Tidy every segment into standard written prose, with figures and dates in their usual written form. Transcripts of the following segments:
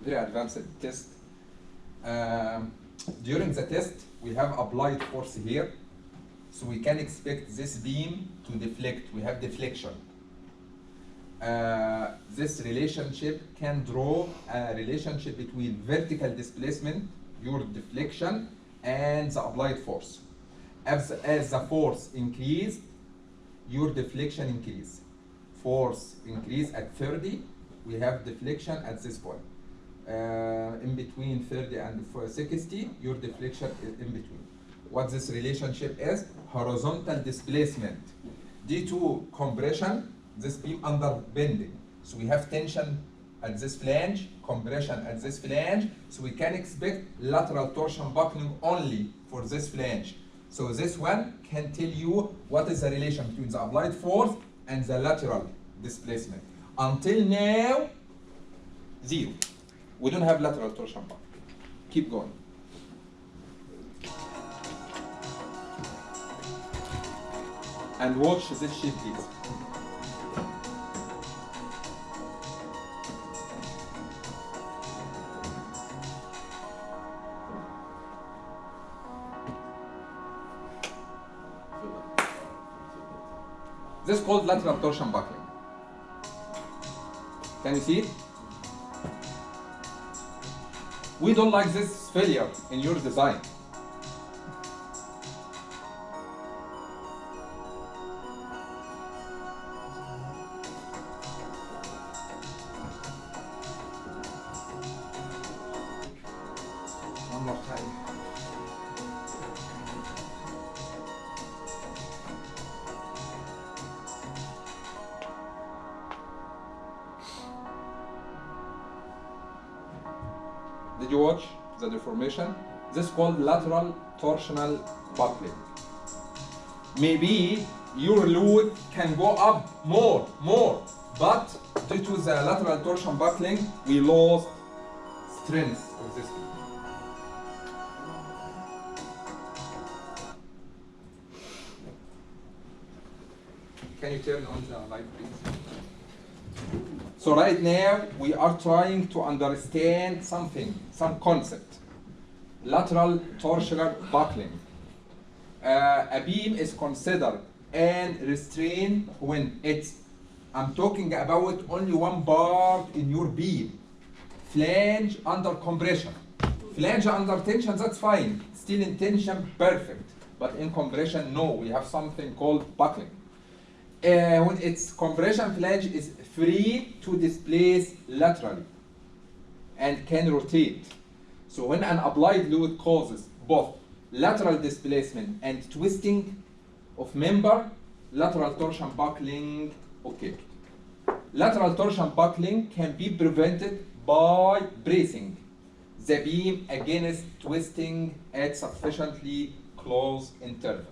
very advanced test. During the test, we have applied force here, so we can expect this beam to deflect. We have deflection. This relationship can draw a relationship between vertical displacement, your deflection, and the applied force. As the force increased, your deflection increase. Force increase at 30, we have deflection at this point. In between 30 and 60, your deflection is in between. What this relationship is? Horizontal displacement. Due to compression, this beam under bending. So we have tension at this flange, compression at this flange, so we can expect lateral torsion buckling only for this flange. So this one can tell you what is the relation between the applied force and the lateral displacement. Until now, 0. We don't have lateral torsion buckling. Keep going. And watch this shape, please. This is called lateral torsion buckling. Can you see it? We don't like this failure in your design. One more time. Did you watch the deformation? This is called lateral torsional buckling. Maybe your load can go up more, but due to the lateral torsion buckling, we lost strength of this. Can you turn on the light, please? So right now, we are trying to understand something, some concept. Lateral torsional buckling. A beam is considered and restrained when I'm talking about only one part in your beam. Flange under compression. Flange under tension, that's fine. Still in tension, perfect. But in compression, no, we have something called buckling. When its compression flange is free to displace laterally and can rotate. So when an applied load causes both lateral displacement and twisting of member, lateral torsion buckling occurs. Lateral torsion buckling can be prevented by bracing the beam against twisting at sufficiently close interval.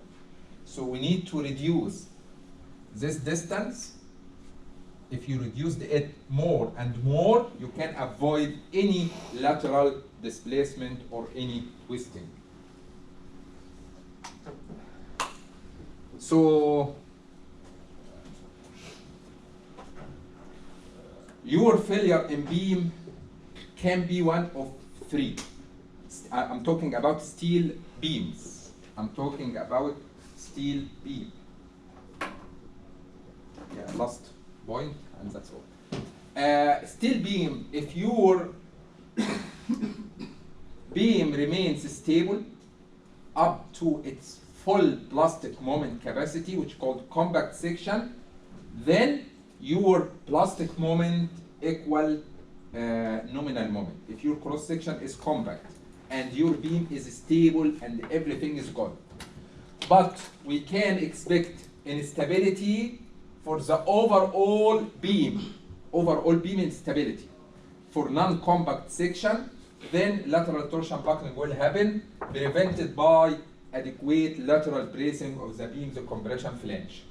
So we need to reduce this distance. If you reduce it more and more, you can avoid any lateral displacement or any twisting. So your failure in beam can be one of 3. I'm talking about steel beams. I'm talking about steel beam. Yeah, last point, and that's all. Steel beam, if your beam remains stable up to its full plastic moment capacity, which is called compact section, then your plastic moment equal nominal moment. If your cross section is compact and your beam is stable and everything is good. But we can expect instability for the overall beam instability. For non-compact section, then lateral torsion buckling will happen, prevented by adequate lateral bracing of the beam's compression flange.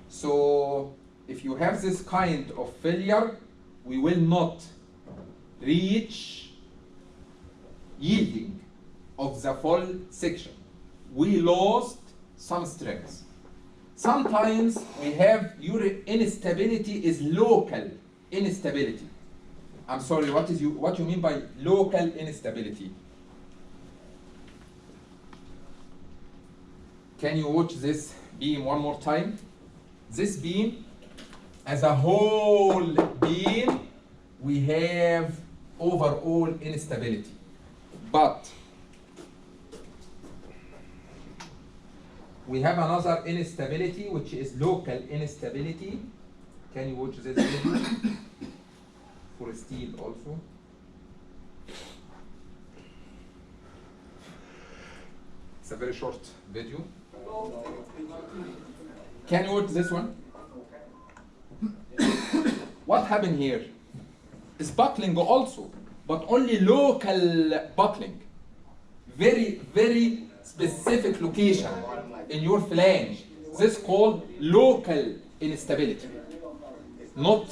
So if you have this kind of failure, we will not reach yielding of the full section. We lost some strength. Sometimes we have your instability is local instability. I'm sorry, what you mean by local instability? Can you watch this beam one more time? This beam, as a whole beam, we have overall instability. But we have another instability, which is local instability. Can you watch this video? For steel also. It's a very short video. Can you watch this one? What happened here? Is buckling also, but only local buckling. Very, very specific location in your flange. This is called local instability, not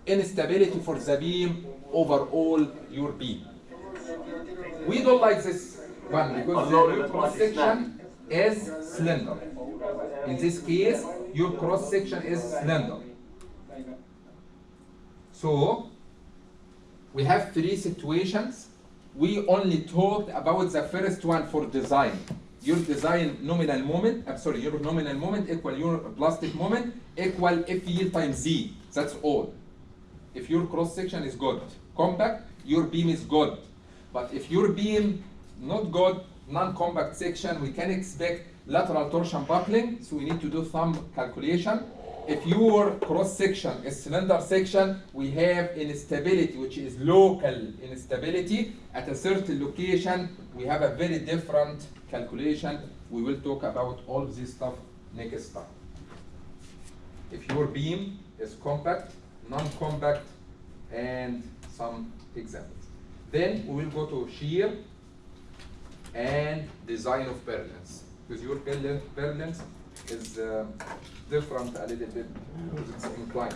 instability for the beam overall your beam. We don't like this one because your cross section is slender. In this case, your cross section is slender. So we have three situations. We only talked about the first one for design. Your design nominal moment, your nominal moment equal your plastic moment equal F yield times Z. That's all. If your cross section is good, compact, your beam is good. But if your beam not good, non-compact section, we can expect lateral torsion buckling, so we need to do some calculation. If your cross section is cylinder section, we have instability, which is local instability. At a certain location, we have a very different calculation. We will talk about all this stuff next time. If your beam is compact, non-compact, and some examples. Then we will go to shear and design of purlins, because your purlins is different a little bit because it's inclined.